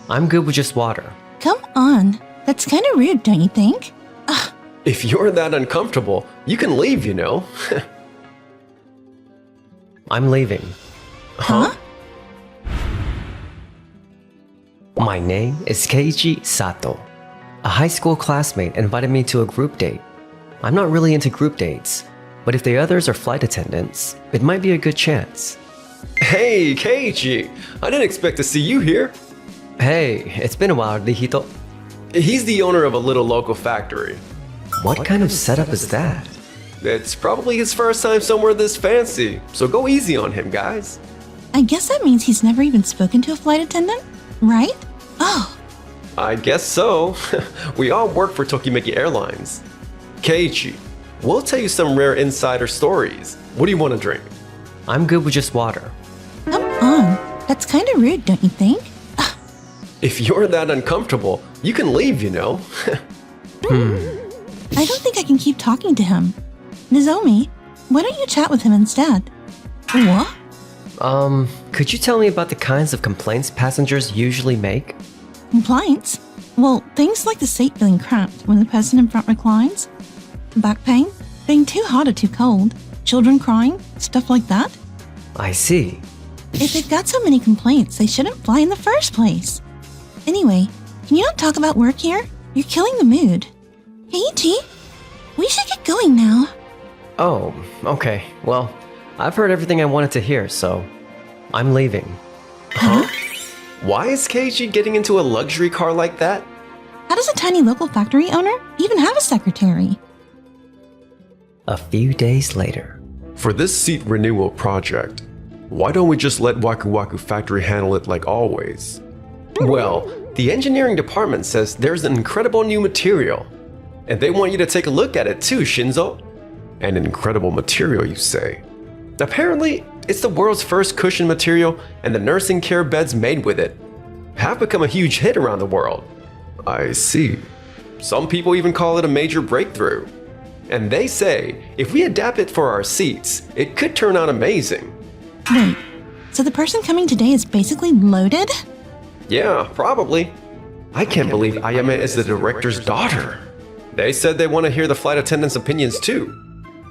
I'm good with just water. Come on. That's kind of rude, don't you think? If you're that uncomfortable, you can leave, you know. I'm leaving. Huh? My name is Keiji Sato. A high school classmate invited me to a group date. I'm not really into group dates, but if the others are flight attendants, it might be a good chance. Hey, Keiji! I didn't expect to see you here. Hey, it's been a while, Rihito. He's the owner of a little local factory. What kind of setup is that? It's probably his first time somewhere this fancy, so go easy on him, guys. I guess that means he's never even spoken to a flight attendant, right? Oh, I guess so. We all work for Tokimeki Airlines. Keiichi, we'll tell you some rare insider stories. What do you want to drink? I'm good with just water. come on. That's kind of rude, don't you think? If you're that uncomfortable, you can leave, you know. I don't think I can keep talking to him. Nozomi, why don't you chat with him instead? What? Could you tell me about the kinds of complaints passengers usually make? Complaints? Well, things like the seat feeling cramped when the person in front reclines, back pain, being too hot or too cold, children crying, stuff like that. I see. If they've got so many complaints, they shouldn't fly in the first place. Anyway, can you not talk about work here? You're killing the mood. Keiichi, we should get going now. Oh, okay. Well, I've heard everything I wanted to hear, so I'm leaving. Huh? Why is Keiichi getting into a luxury car like that? How does a tiny local factory owner even have a secretary? A few days later. For this seat renewal project, why don't we just let Waku Waku Factory handle it like always? Well, the engineering department says there's an incredible new material, and they want you to take a look at it too, Shinzo. An incredible material, you say? Apparently, it's the world's first cushion material, and the nursing care beds made with it have become a huge hit around the world. I see. Some people even call it a major breakthrough. And they say if we adapt it for our seats, it could turn out amazing. Wait, so the person coming today is basically loaded? Yeah, probably. I can't believe Ayame is the director's daughter. They said they want to hear the flight attendants' opinions too.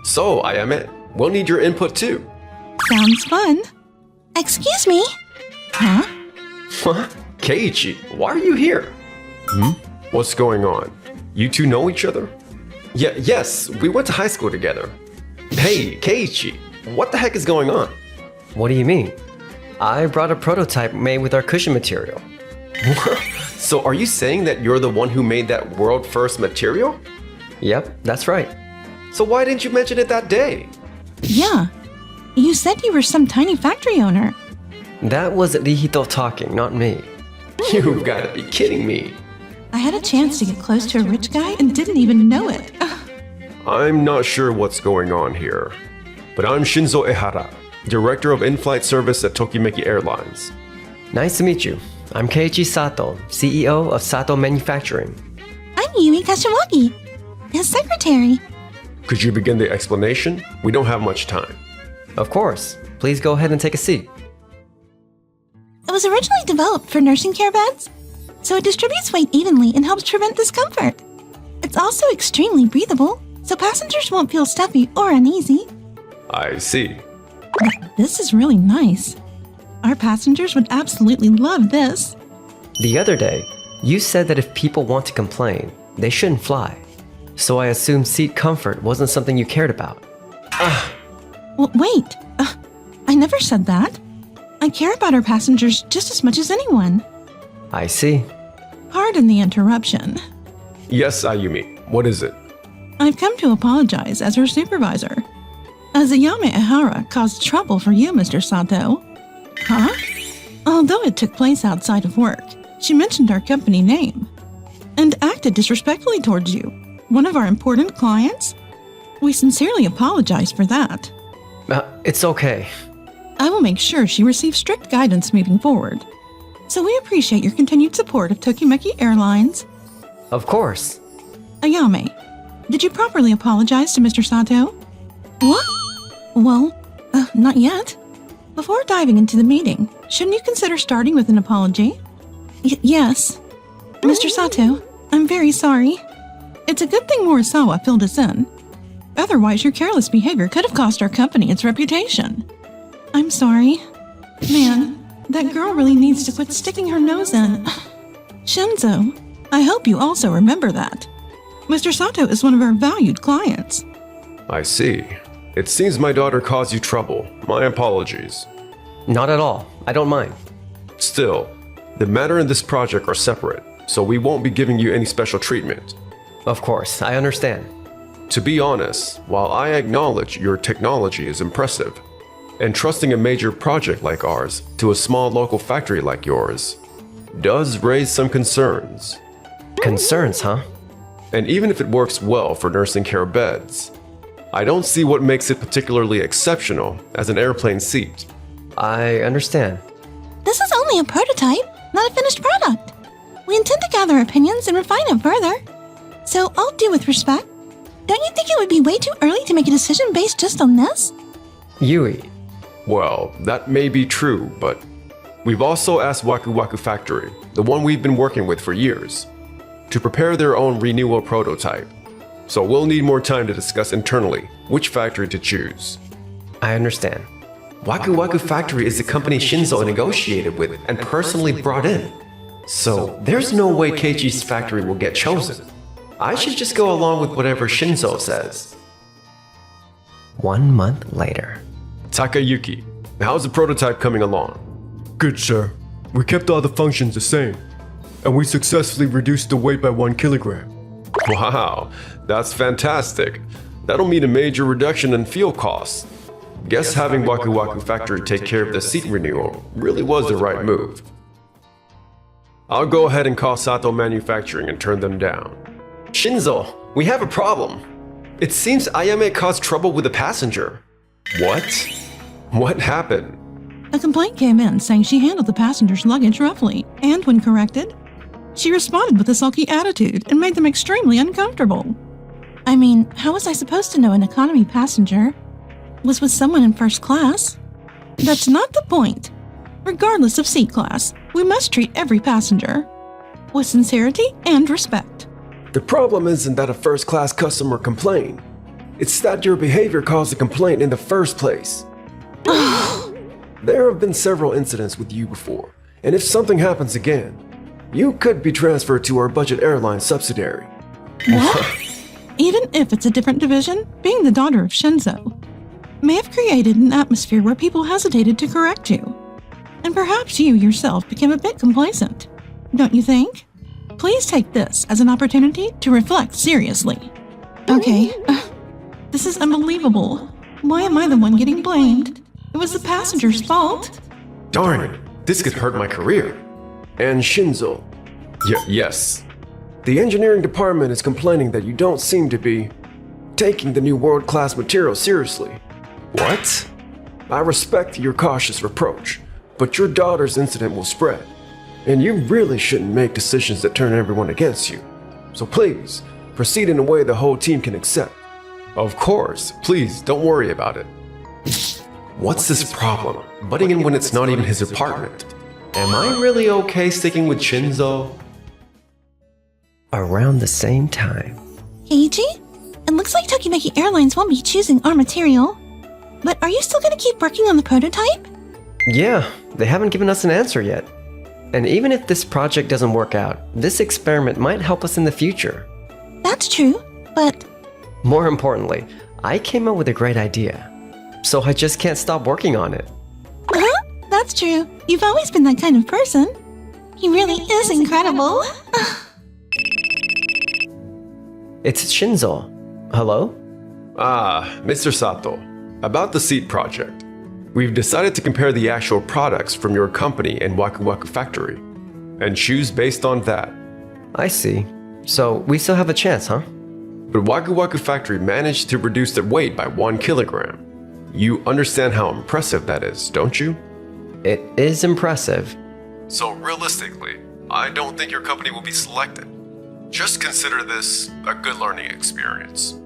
So, Ayame, we'll need your input too. Sounds fun. Excuse me? Huh? What? Keiichi, why are you here? What's going on? You two know each other? Yes, we went to high school together. Hey, Keiichi, what the heck is going on? What do you mean? I brought a prototype made with our cushion material. So are you saying that you're the one who made that world first material? Yep, that's right. So why didn't you mention it that day? Yeah. You said you were some tiny factory owner. That was Rihito talking, not me. You've got to be kidding me. I had a chance to get close to a rich guy and didn't even know it. I'm not sure what's going on here, but I'm Shinzo Ehara, Director of In-Flight Service at Tokimeki Airlines. Nice to meet you. I'm Keiji Sato, CEO of Sato Manufacturing. I'm Yui Kashiwagi, his secretary. Could you begin the explanation? We don't have much time. Of course. Please go ahead and take a seat. It was originally developed for nursing care beds, so it distributes weight evenly and helps prevent discomfort. It's also extremely breathable, so passengers won't feel stuffy or uneasy. I see. This is really nice. Our passengers would absolutely love this. The other day, you said that if people want to complain, they shouldn't fly. So I assumed seat comfort wasn't something you cared about. Wait, I never said that. I care about our passengers just as much as anyone. I see. Pardon the interruption. Yes, Ayumi. What is it? I've come to apologize as her supervisor. Ayame Ehara caused trouble for you, Mr. Sato. Huh? Although it took place outside of work, she mentioned our company name and acted disrespectfully towards you, one of our important clients. We sincerely apologize for that. It's okay. I will make sure she receives strict guidance moving forward. So we appreciate your continued support of Tokimeki Airlines. Of course. Ayame, did you properly apologize to Mr. Sato? What? Well, not yet. Before diving into the meeting, shouldn't you consider starting with an apology? Yes. Mr. Sato, I'm very sorry. It's a good thing Morisawa filled us in. Otherwise, your careless behavior could have cost our company its reputation. I'm sorry. Man, that girl really needs to quit sticking her nose in. Shinzo, I hope you also remember that. Mr. Sato is one of our valued clients. I see. It seems my daughter caused you trouble. My apologies. Not at all. I don't mind. Still, the matter and this project are separate, so we won't be giving you any special treatment. Of course, I understand. To be honest, while I acknowledge your technology is impressive, entrusting a major project like ours to a small local factory like yours does raise some concerns. Concerns, huh? And even if it works well for nursing care beds, I don't see what makes it particularly exceptional as an airplane seat. I understand. This is only a prototype, not a finished product. We intend to gather opinions and refine it further. So all due with respect, don't you think it would be way too early to make a decision based just on this? Yui. Well, that may be true, but we've also asked Waku Waku Factory, the one we've been working with for years, to prepare their own renewal prototype. So we'll need more time to discuss internally which factory to choose. I understand. Waku Waku Factory is the company Shinzo negotiated with and personally brought in. So there's no way Keiichi's factory will get chosen. I should just go along with whatever Shinzo says. 1 month later. Takayuki, how's the prototype coming along? Good, sir. We kept all the functions the same, and we successfully reduced the weight by 1 kilogram. Wow, that's fantastic. That'll mean a major reduction in fuel costs. Guess having Waku Waku Factory take care of the seat renewal really was the right move. I'll go ahead and call Sato Manufacturing and turn them down. Shinzo, we have a problem. It seems Ayame caused trouble with a passenger. What? What happened? A complaint came in saying she handled the passenger's luggage roughly, and when corrected, she responded with a sulky attitude and made them extremely uncomfortable. I mean, how was I supposed to know an economy passenger was with someone in first class? That's not the point. Regardless of seat class, we must treat every passenger with sincerity and respect. The problem isn't that a first-class customer complained. It's that your behavior caused the complaint in the first place. There have been several incidents with you before, and if something happens again, you could be transferred to our budget airline subsidiary. What? Even if it's a different division, being the daughter of Shinzo may have created an atmosphere where people hesitated to correct you. And perhaps you yourself became a bit complacent, don't you think? Please take this as an opportunity to reflect seriously. Okay, this is unbelievable. Why am I the one getting blamed? It was the passenger's fault. Darn it, this could hurt my career. And Shinzo. Yes. The engineering department is complaining that you don't seem to be taking the new world-class material seriously. What? I respect your cautious reproach, but your daughter's incident will spread, and you really shouldn't make decisions that turn everyone against you. So please, proceed in a way the whole team can accept. Of course, please don't worry about it. What's this problem? Butting in when it's not even his apartment. Am I really okay sticking with Shinzo? Around the same time. Keiichi, it looks like Tokimeki Airlines won't be choosing our material. But are you still going to keep working on the prototype? Yeah, they haven't given us an answer yet. And even if this project doesn't work out, this experiment might help us in the future. That's true, but... More importantly, I came up with a great idea. So I just can't stop working on it. Uh-huh, that's true. You've always been that kind of person. He really is incredible. It's Shinzo. Hello? Ah, Mr. Sato. About the seat project. We've decided to compare the actual products from your company and Waku Waku Factory, and choose based on that. I see. So we still have a chance, huh? But Waku Waku Factory managed to reduce their weight by 1 kilogram. You understand how impressive that is, don't you? It is impressive. So realistically, I don't think your company will be selected. Just consider this a good learning experience.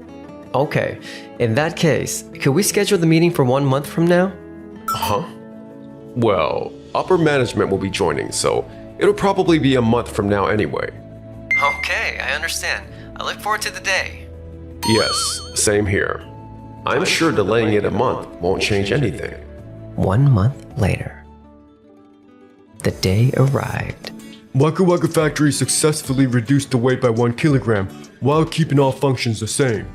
Okay, in that case, could we schedule the meeting for 1 month from now? Huh? Well, upper management will be joining, so It'll probably be a month from now anyway. Okay, I understand. I look forward to the day. Yes, same here. I'm sure delaying it a month won't change anything. 1 month later. The day arrived. Waku Waku Factory successfully reduced the weight by 1 kilogram while keeping all functions the same.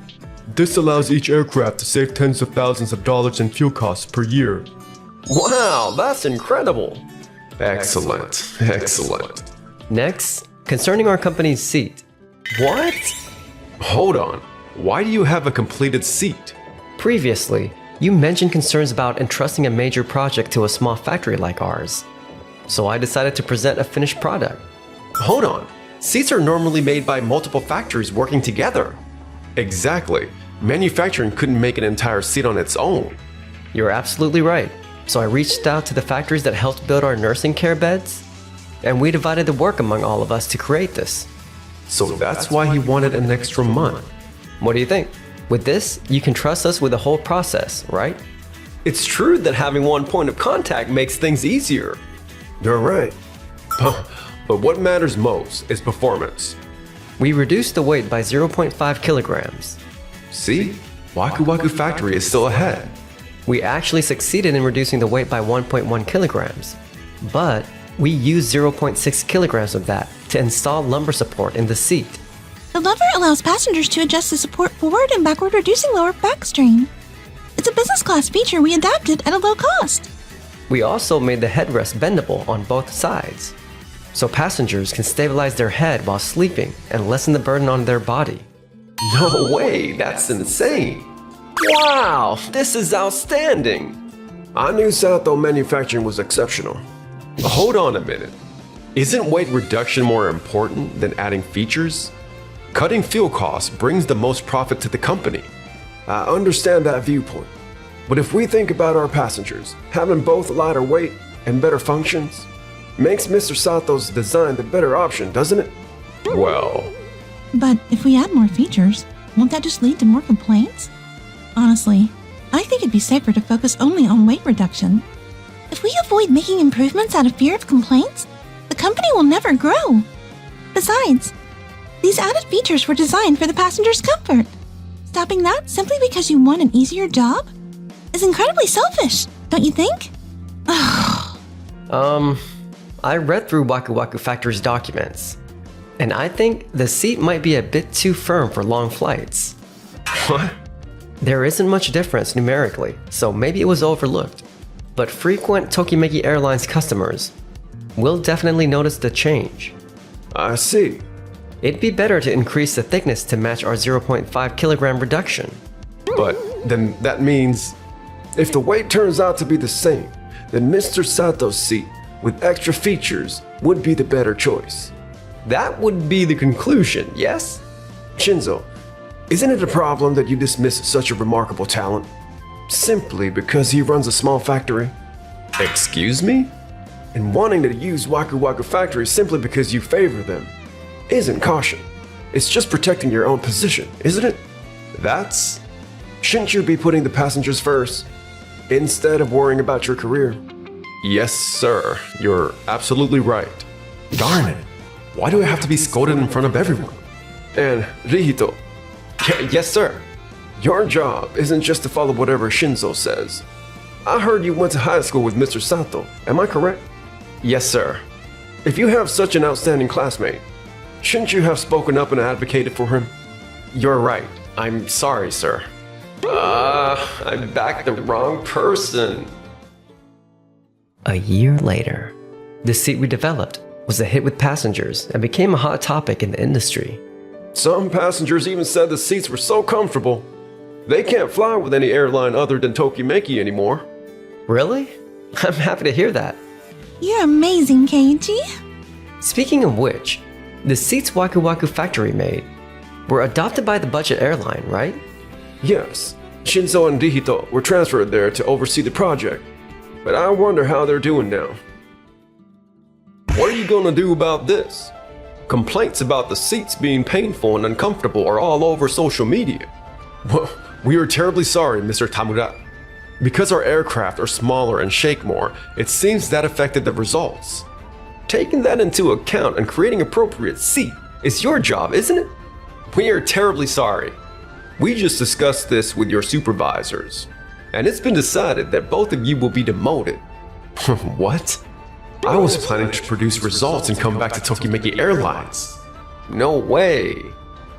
This allows each aircraft to save tens of thousands of dollars in fuel costs per year. Wow, that's incredible. Excellent, excellent. Next, concerning our company's seat. What? Hold on, why do you have a completed seat? Previously, you mentioned concerns about entrusting a major project to a small factory like ours. So I decided to present a finished product. Hold on, seats are normally made by multiple factories working together. Exactly, manufacturing couldn't make an entire seat on its own. You're absolutely right. So I reached out to the factories that helped build our nursing care beds, and we divided the work among all of us to create this. So that's why he wanted an extra month. What do you think? With this, you can trust us with the whole process, right? It's true that having one point of contact makes things easier. You're right. But what matters most is performance. We reduced the weight by 0.5 kilograms. See? Waku Waku Factory is still ahead. We actually succeeded in reducing the weight by 1.1 kilograms. But we used 0.6 kilograms of that to install lumbar support in the seat. The lever allows passengers to adjust the support forward and backward, reducing lower back strain. It's a business class feature we adapted at a low cost. We also made the headrest bendable on both sides, so passengers can stabilize their head while sleeping and lessen the burden on their body. No way, that's insane. Wow, this is outstanding. I knew Sato manufacturing was exceptional. Hold on a minute. Isn't weight reduction more important than adding features? Cutting fuel costs brings the most profit to the company. I understand that viewpoint. But if we think about our passengers, having both lighter weight and better functions makes Mr. Sato's design the better option, doesn't it? Well, But if we add more features, won't that just lead to more complaints? Honestly, I think it'd be safer to focus only on weight reduction. If we avoid making improvements out of fear of complaints, the company will never grow. Besides, these added features were designed for the passenger's comfort. Stopping that simply because you want an easier job is incredibly selfish, don't you think? I read through Waku Waku Factory's documents, and I think the seat might be a bit too firm for long flights. what? There isn't much difference numerically, so maybe it was overlooked. But frequent Tokimeki Airlines customers will definitely notice the change. I see. It'd be better to increase the thickness to match our 0.5 kilogram reduction. But then that means if the weight turns out to be the same, then Mr. Sato's seat with extra features would be the better choice. That would be the conclusion, yes? Shinzo, isn't it a problem that you dismiss such a remarkable talent simply because he runs a small factory? Excuse me? And wanting to use Waku Waku Factory simply because you favor them isn't caution. It's just protecting your own position, isn't it? Shouldn't you be putting the passengers first instead of worrying about your career? Yes, sir. You're absolutely right. Darn it. Why do I have to be scolded in front of everyone? And Rihito, Yes, sir. your job isn't just to follow whatever Shinzo says. I heard you went to high school with Mr. Sato. Am I correct? Yes, sir. If you have such an outstanding classmate, shouldn't you have spoken up and advocated for him? You're right. I'm sorry, sir. I backed the wrong person. A year later, the seat we developed was a hit with passengers and became a hot topic in the industry. Some passengers even said the seats were so comfortable, they can't fly with any airline other than Tokimeki anymore. Really? I'm happy to hear that. You're amazing, Keiichi. Speaking of which, the seats Waku Waku Factory made were adopted by the budget airline, right? Yes, Shinzo and Rihito were transferred there to oversee the project, but I wonder how they're doing now. What are you gonna do about this? Complaints about the seats being painful and uncomfortable are all over social media. Well, we are terribly sorry, Mr. Tamura. Because our aircraft are smaller and shake more, it seems that affected the results. taking that into account and creating appropriate seat is your job, isn't it? We are terribly sorry. We just discussed this with your supervisors, and it's been decided that both of you will be demoted. What? I was planning to produce results and come back to Tokimeki Airlines. No way.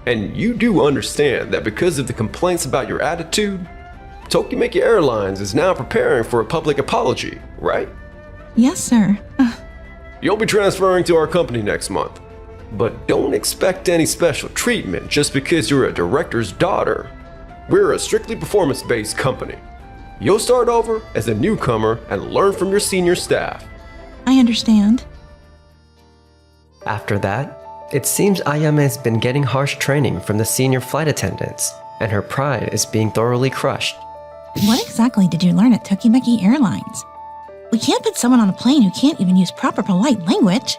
And you do understand that because of the complaints about your attitude, Tokimeki Airlines is now preparing for a public apology, right? Yes, sir. You'll be transferring to our company next month. But don't expect any special treatment just because you're a director's daughter. We're a strictly performance-based company. You'll start over as a newcomer and learn from your senior staff. I understand. After that, it seems Ayame has been getting harsh training from the senior flight attendants, and her pride is being thoroughly crushed. What exactly did you learn at Tokimeki Airlines? We can't put someone on a plane who can't even use proper polite language.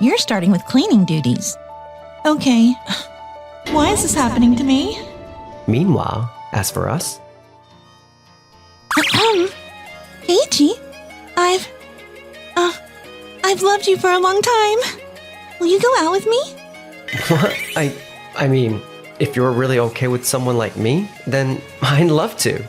You're starting with cleaning duties. Okay. Why is this happening to me? Meanwhile, as for us, Keiichi, I've loved you for a long time. Will you go out with me? what? I mean, if you're really okay with someone like me, then I'd love to.